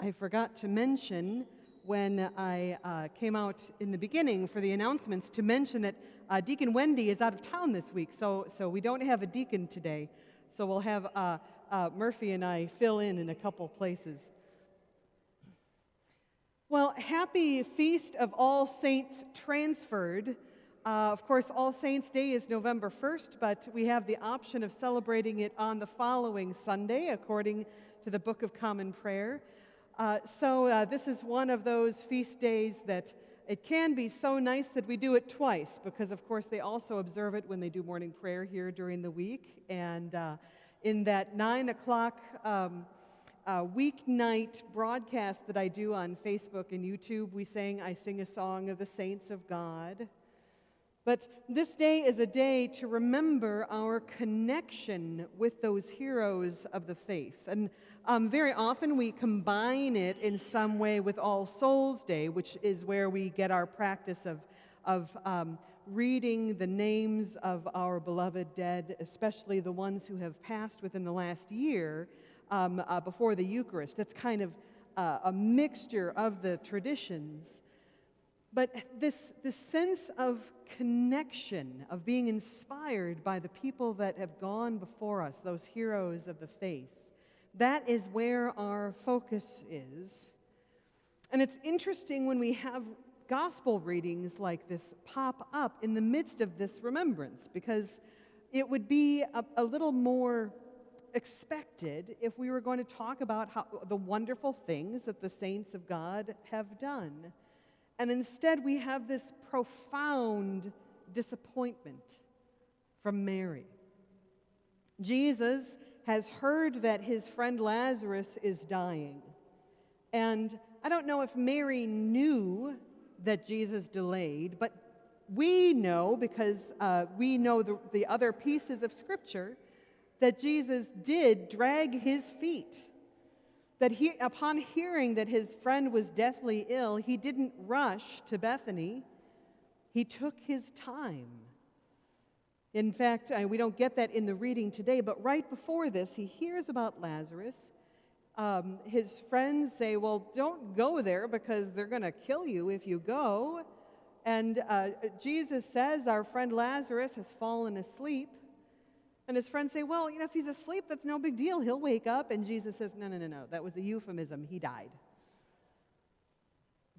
I forgot to mention when I came out in the beginning for the announcements to mention that Deacon Wendy is out of town this week, so we don't have a deacon today. So we'll have Murphy and I fill in a couple places. Well, happy Feast of All Saints Transferred. Of course, All Saints Day is November 1st, but we have the option of celebrating it on the following Sunday, according to the Book of Common Prayer. So this is one of those feast days that it can be so nice that we do it twice, because of course they also observe it when they do morning prayer here during the week. And in that 9 o'clock weeknight broadcast that I do on Facebook and YouTube, we sang I Sing a Song of the Saints of God. But this day is a day to remember our connection with those heroes of the faith. And very often we combine it in some way with All Souls Day, which is where we get our practice of reading the names of our beloved dead, especially the ones who have passed within the last year, before the Eucharist. That's kind of a mixture of the traditions. But this sense of connection, of being inspired by the people that have gone before us, those heroes of the faith, that is where our focus is. And it's interesting when we have gospel readings like this pop up in the midst of this remembrance, because it would be a little more expected if we were going to talk about the wonderful things that the saints of God have done. And instead, we have this profound disappointment from Mary. Jesus has heard that his friend Lazarus is dying. And I don't know if Mary knew that Jesus delayed, but we know, because we know the other pieces of Scripture, that Jesus did drag his feet. That upon hearing that his friend was deathly ill, he didn't rush to Bethany. He took his time. In fact, we don't get that in the reading today, but right before this, he hears about Lazarus. His friends say, well, don't go there because they're going to kill you if you go. And Jesus says, our friend Lazarus has fallen asleep. And his friends say, well, if he's asleep, that's no big deal. He'll wake up. And Jesus says, no. That was a euphemism. He died.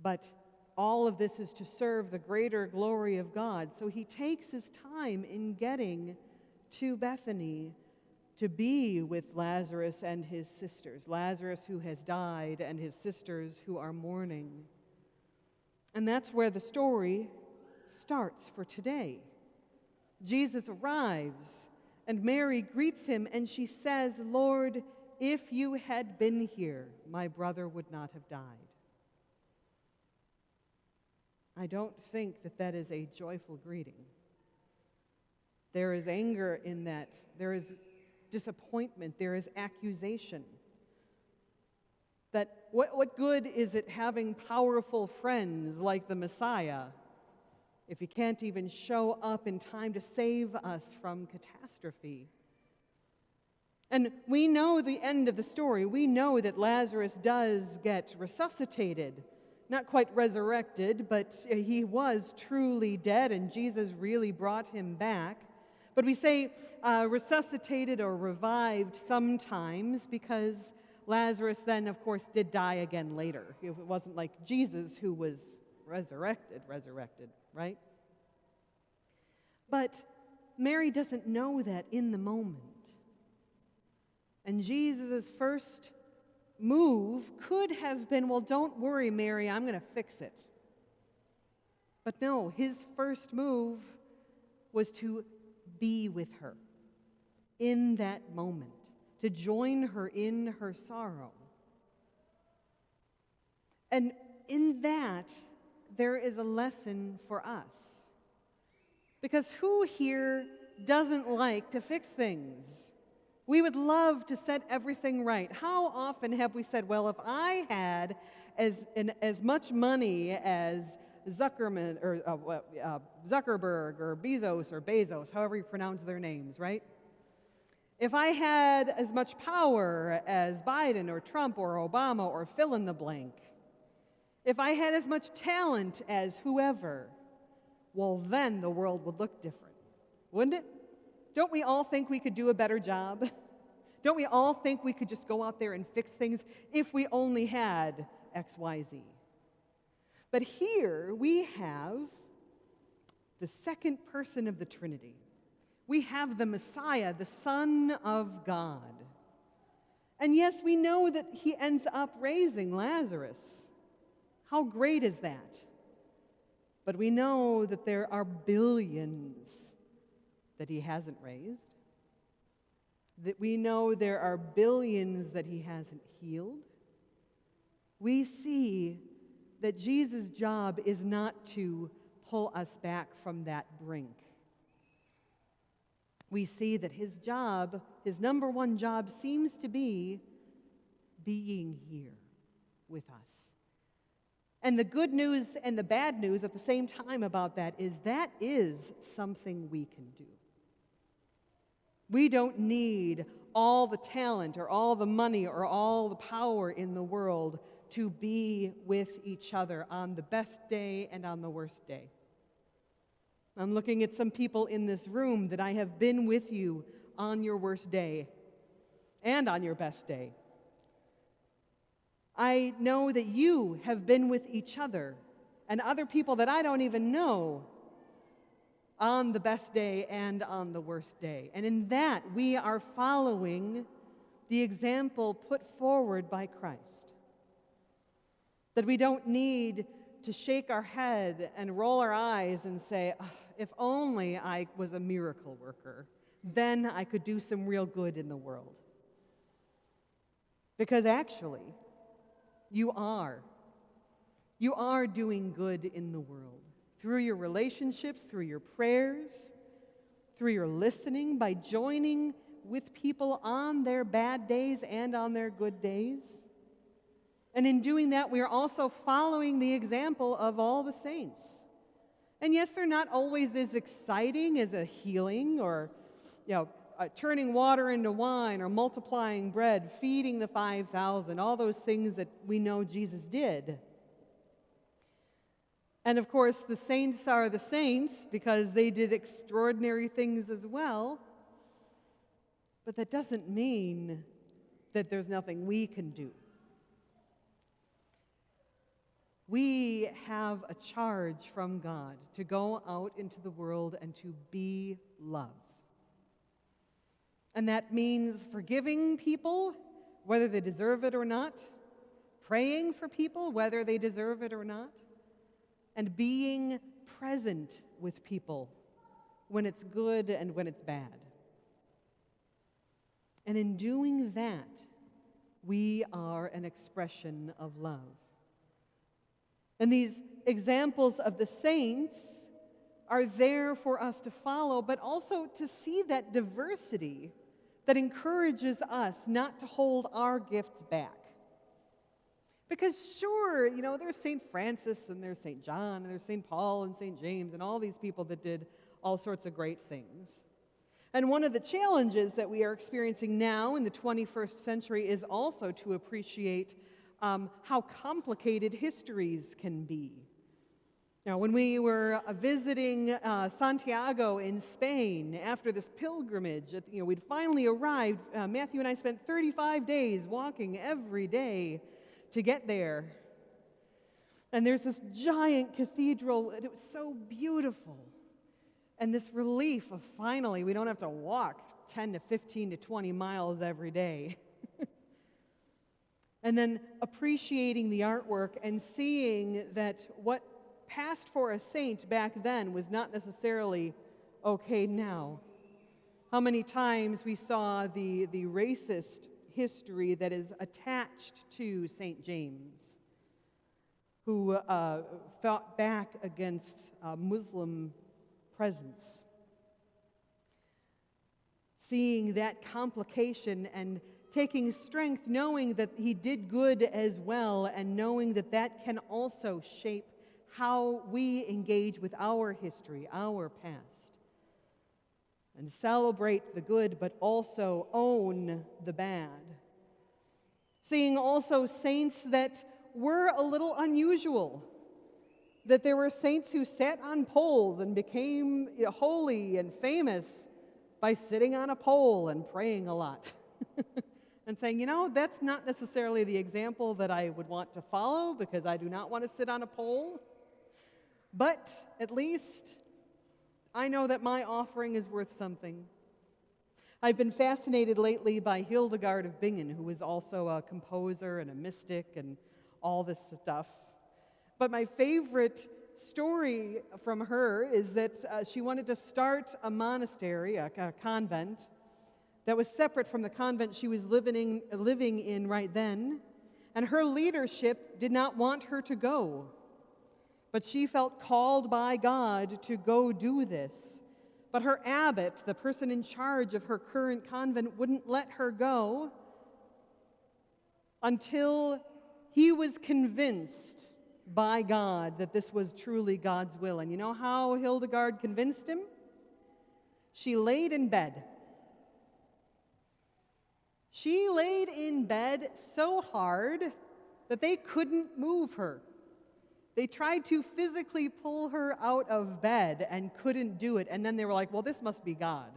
But all of this is to serve the greater glory of God. So he takes his time in getting to Bethany to be with Lazarus and his sisters. Lazarus who has died and his sisters who are mourning. And that's where the story starts for today. Jesus arrives. And Mary greets him, and she says, Lord, if you had been here, my brother would not have died. I don't think that is a joyful greeting. There is anger in that. There is disappointment. There is accusation. That what good is it having powerful friends like the Messiah if he can't even show up in time to save us from catastrophe? And we know the end of the story. We know that Lazarus does get resuscitated. Not quite resurrected, but he was truly dead, and Jesus really brought him back. But we say resuscitated or revived sometimes because Lazarus then, of course, did die again later. It wasn't like Jesus who was resurrected, right? But Mary doesn't know that in the moment. And Jesus' first move could have been, well, don't worry, Mary, I'm going to fix it. But no, his first move was to be with her in that moment, to join her in her sorrow. And in that, there is a lesson for us. Because who here doesn't like to fix things? We would love to set everything right. How often have we said, well, if I had as much money as Zuckerberg or Bezos, however you pronounce their names, right? if I had as much power as Biden or Trump or Obama or fill in the blank, if I had as much talent as whoever, well, then the world would look different, wouldn't it? Don't we all think we could do a better job? Don't we all think we could just go out there and fix things if we only had X, Y, Z? But here we have the second person of the Trinity. We have the Messiah, the Son of God. And yes, we know that he ends up raising Lazarus. How great is that? But we know that there are billions that he hasn't raised. That we know there are billions that he hasn't healed. We see that Jesus' job is not to pull us back from that brink. We see that his job, his number one job, seems to be being here with us. And the good news and the bad news at the same time about that is something we can do. We don't need all the talent or all the money or all the power in the world to be with each other on the best day and on the worst day. I'm looking at some people in this room that I have been with you on your worst day and on your best day. I know that you have been with each other and other people that I don't even know on the best day and on the worst day. And in that, we are following the example put forward by Christ. That we don't need to shake our head and roll our eyes and say, "Oh, if only I was a miracle worker, then I could do some real good in the world." Because actually, you are. You are doing good in the world. Through your relationships, through your prayers, through your listening, by joining with people on their bad days and on their good days. And in doing that, we are also following the example of all the saints. And yes, they're not always as exciting as a healing or, turning water into wine or multiplying bread, feeding the 5,000, all those things that we know Jesus did. And of course, the saints are the saints because they did extraordinary things as well. But that doesn't mean that there's nothing we can do. We have a charge from God to go out into the world and to be love. And that means forgiving people, whether they deserve it or not, praying for people, whether they deserve it or not, and being present with people when it's good and when it's bad. And in doing that, we are an expression of love. And these examples of the saints are there for us to follow, but also to see that diversity that encourages us not to hold our gifts back. Because sure, there's St. Francis and there's St. John and there's St. Paul and St. James and all these people that did all sorts of great things. And one of the challenges that we are experiencing now in the 21st century is also to appreciate how complicated histories can be. Now, when we were visiting Santiago in Spain after this pilgrimage, we'd finally arrived. Matthew and I spent 35 days walking every day to get there. And there's this giant cathedral, and it was so beautiful. And this relief of finally, we don't have to walk 10 to 15 to 20 miles every day. And then appreciating the artwork and seeing that what passed for a saint back then was not necessarily okay now. How many times we saw the racist history that is attached to St. James, who fought back against Muslim presence. Seeing that complication and taking strength, knowing that he did good as well, and knowing that that can also shape how we engage with our history, our past. and celebrate the good, but also own the bad. Seeing also saints that were a little unusual, that there were saints who sat on poles and became holy and famous by sitting on a pole and praying a lot. And saying, that's not necessarily the example that I would want to follow because I do not want to sit on a pole. But at least I know that my offering is worth something. I've been fascinated lately by Hildegard of Bingen, who was also a composer and a mystic and all this stuff. But my favorite story from her is that she wanted to start a monastery, a convent, that was separate from the convent she was living in right then. And her leadership did not want her to go. But she felt called by God to go do this. But her abbot, the person in charge of her current convent, wouldn't let her go until he was convinced by God that this was truly God's will. And you know how Hildegard convinced him? She laid in bed. She laid in bed so hard that they couldn't move her. They tried to physically pull her out of bed and couldn't do it. And then they were like, well, this must be God.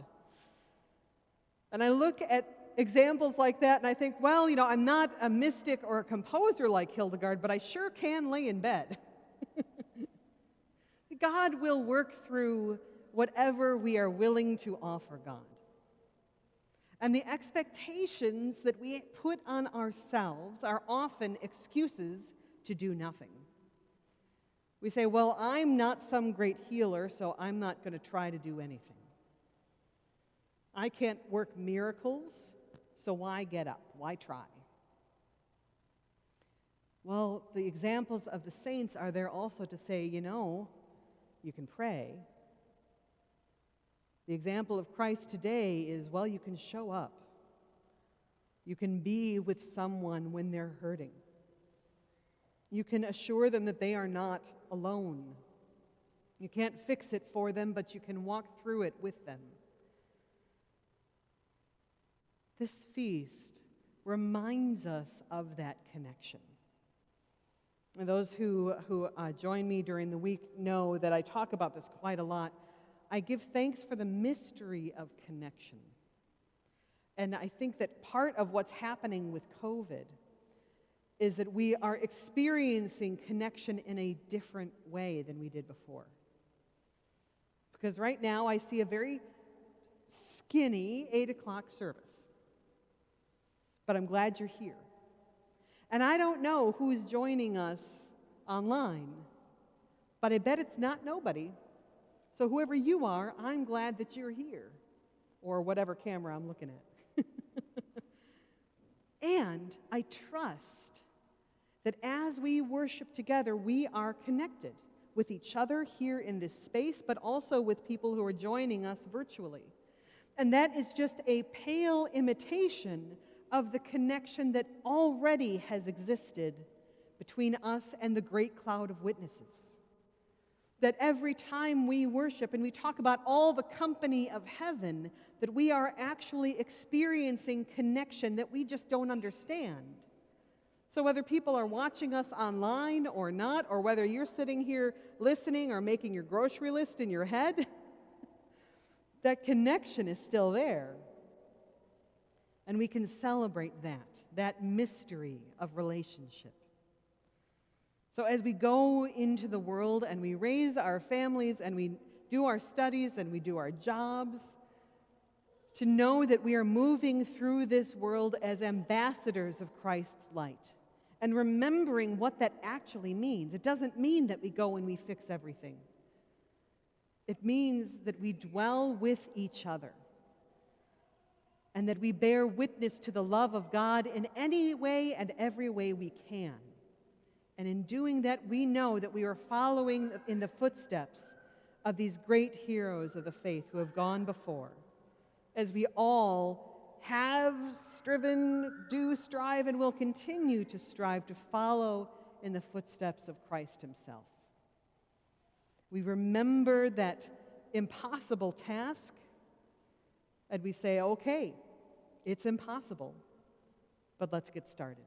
And I look at examples like that and I think, well, I'm not a mystic or a composer like Hildegard, but I sure can lay in bed. God will work through whatever we are willing to offer God. And the expectations that we put on ourselves are often excuses to do nothing. We say, well, I'm not some great healer, so I'm not going to try to do anything. I can't work miracles, so why get up? Why try? Well, the examples of the saints are there also to say, you can pray. The example of Christ today is, well, you can show up. You can be with someone when they're hurting. You can assure them that they are not alone. You can't fix it for them, but you can walk through it with them. This feast reminds us of that connection. And those who join me during the week know that I talk about this quite a lot. I give thanks for the mystery of connection. And I think that part of what's happening with COVID is that we are experiencing connection in a different way than we did before. Because right now I see a very skinny 8 o'clock service. But I'm glad you're here. And I don't know who's joining us online, but I bet it's not nobody. So whoever you are, I'm glad that you're here, or whatever camera I'm looking at. And I trust that as we worship together, we are connected with each other here in this space, but also with people who are joining us virtually. And that is just a pale imitation of the connection that already has existed between us and the great cloud of witnesses. That every time we worship and we talk about all the company of heaven, that we are actually experiencing connection that we just don't understand. So whether people are watching us online or not, or whether you're sitting here listening or making your grocery list in your head, that connection is still there. And we can celebrate that mystery of relationship. So as we go into the world and we raise our families and we do our studies and we do our jobs, to know that we are moving through this world as ambassadors of Christ's light and remembering what that actually means. It doesn't mean that we go and we fix everything. It means that we dwell with each other and that we bear witness to the love of God in any way and every way we can. And in doing that, we know that we are following in the footsteps of these great heroes of the faith who have gone before, as we all have striven, do strive, and will continue to strive to follow in the footsteps of Christ himself. We remember that impossible task and we say, okay, it's impossible, but let's get started.